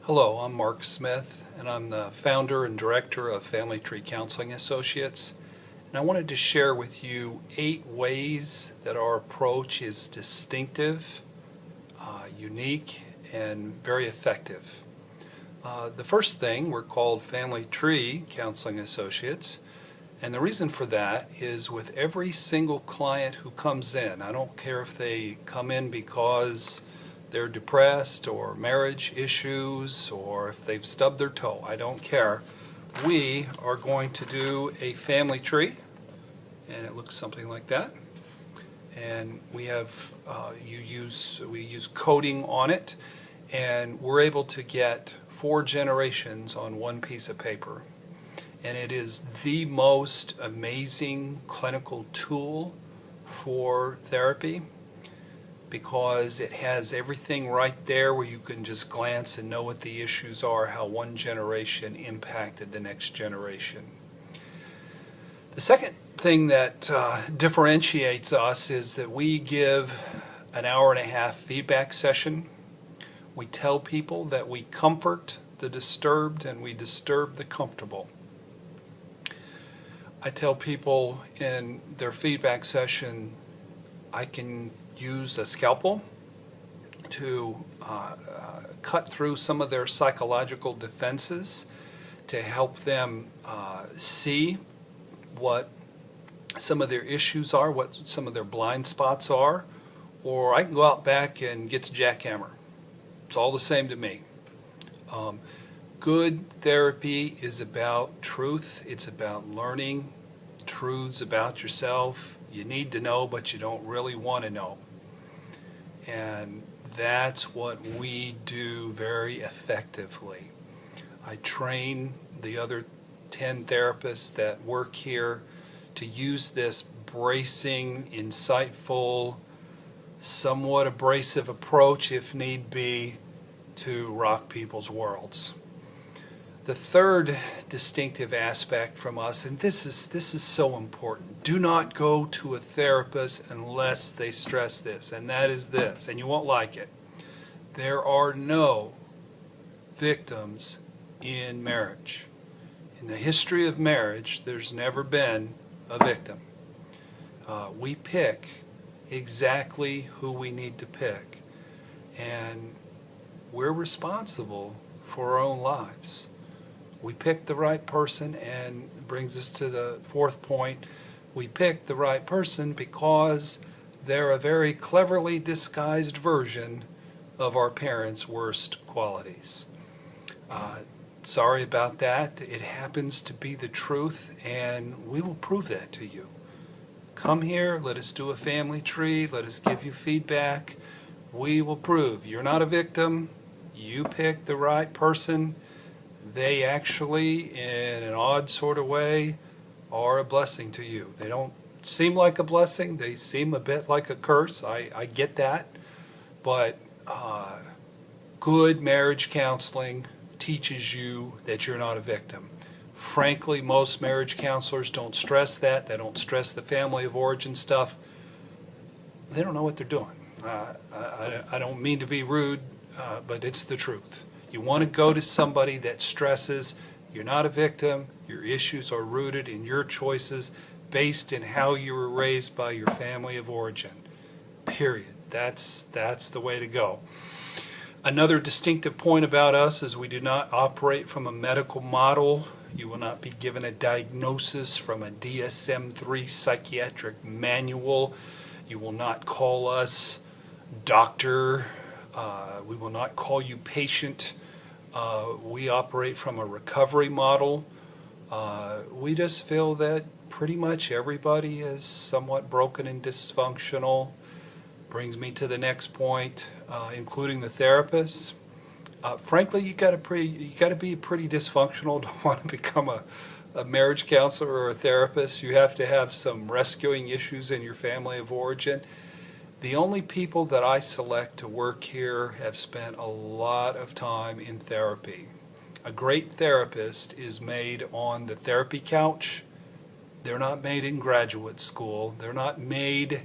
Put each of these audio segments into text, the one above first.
Hello, I'm Mark Smith, and I'm the founder and director of Family Tree Counseling Associates. And I wanted to share with you 8 ways that our approach is distinctive, unique, and very effective. The first thing, we're called Family Tree Counseling Associates, and the reason for that is with every single client who comes in, I don't care if they come in because they're depressed or marriage issues or if they've stubbed their toe, I don't care. We are going to do a family tree, and it looks something like that. And we have we use coding on it, and we're able to get 4 generations on one piece of paper. And it is the most amazing clinical tool for therapy, because it has everything right there where you can just glance and know what the issues are, how one generation impacted the next generation. The second thing that differentiates us is that we give an hour-and-a-half feedback session. We tell people that we comfort the disturbed and we disturb the comfortable. I tell people in their feedback session, I can use a scalpel to cut through some of their psychological defenses to help them see what some of their issues are, what some of their blind spots are, or I can go out back and get the jackhammer. It's all the same to me. Good therapy is about truth. It's about learning truths about yourself. You need to know, but you don't really want to know. And that's what we do very effectively. I train the other 10 therapists that work here to use this bracing, insightful, somewhat abrasive approach, if need be, to rock people's worlds. The third distinctive aspect from us, and this is so important, do not go to a therapist unless they stress this, and that is this, and you won't like it. There are no victims in marriage. In the history of marriage, there's never been a victim. We pick exactly who we need to pick, and we're responsible for our own lives. We pick the right person, and it brings us to the fourth point. We pick the right person because they're a very cleverly disguised version of our parents' worst qualities. Sorry about that. It happens to be the truth, and we will prove that to you. Come here, let us do a family tree, let us give you feedback. We will prove you're not a victim, you picked the right person. They actually, in an odd sort of way, are a blessing to you. They don't seem like a blessing, they seem a bit like a curse. I get that. But good marriage counseling teaches you that you're not a victim. Frankly, most marriage counselors don't stress that. They don't stress the family of origin stuff. They don't know what they're doing. I don't mean to be rude, but it's the truth. You want to go to somebody that stresses you're not a victim, your issues are rooted in your choices based in how you were raised by your family of origin. Period. That's the way to go. Another distinctive point about us is we do not operate from a medical model. You will not be given a diagnosis from a DSM-3 psychiatric manual. You will not call us doctor. We will not call you patient. We operate from a recovery model. We just feel that pretty much everybody is somewhat broken and dysfunctional. Brings me to the next point, including the therapists. Frankly, you got to be pretty dysfunctional to want to become a marriage counselor or a therapist. You have to have some rescuing issues in your family of origin. The only people that I select to work here have spent a lot of time in therapy. A great therapist is made on the therapy couch. They're not made in graduate school. They're not made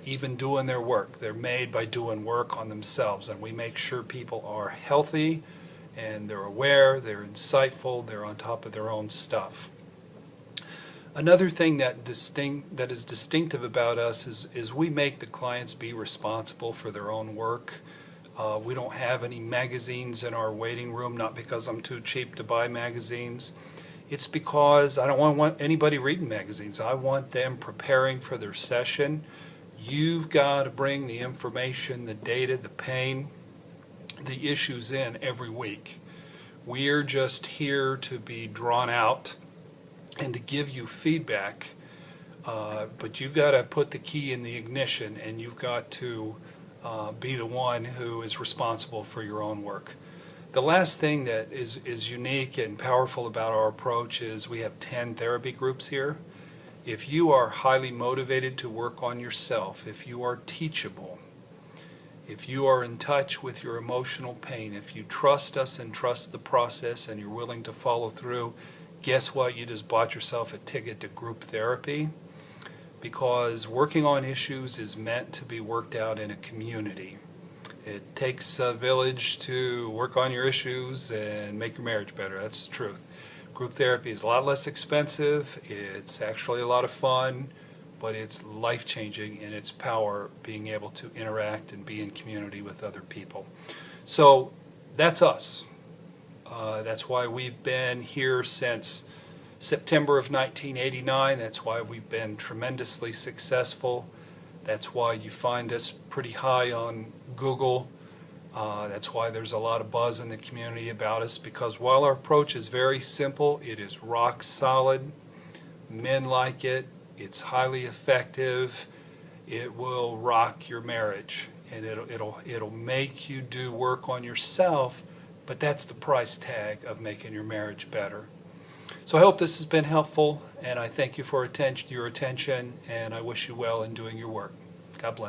even doing their work. They're made by doing work on themselves, and we make sure people are healthy, and they're aware, they're insightful, they're on top of their own stuff. Another thing that is distinctive about us is we make the clients be responsible for their own work. We don't have any magazines in our waiting room, not because I'm too cheap to buy magazines. It's because I don't want anybody reading magazines. I want them preparing for their session. You've got to bring the information, the data, the pain, the issues in every week. We're just here to be drawn out and to give you feedback, but you've got to put the key in the ignition, and you've got to be the one who is responsible for your own work. The last thing that is unique and powerful about our approach is we have 10 therapy groups here. If you are highly motivated to work on yourself, if you are teachable, if you are in touch with your emotional pain, if you trust us and trust the process and you're willing to follow through, guess what? You just bought yourself a ticket to group therapy, because working on issues is meant to be worked out in a community. It takes a village to work on your issues and make your marriage better. That's the truth. Group therapy is a lot less expensive. It's actually a lot of fun, but it's life-changing in its power, being able to interact and be in community with other people. So that's us. That's why we've been here since September of 1989. That's why we've been tremendously successful. That's why you find us pretty high on Google. That's why there's a lot of buzz in the community about us, because while our approach is very simple, it is rock solid. Men like it. It's highly effective. It will rock your marriage, and it'll make you do work on yourself. But that's the price tag of making your marriage better. So I hope this has been helpful, and I thank you for your attention, and I wish you well in doing your work. God bless.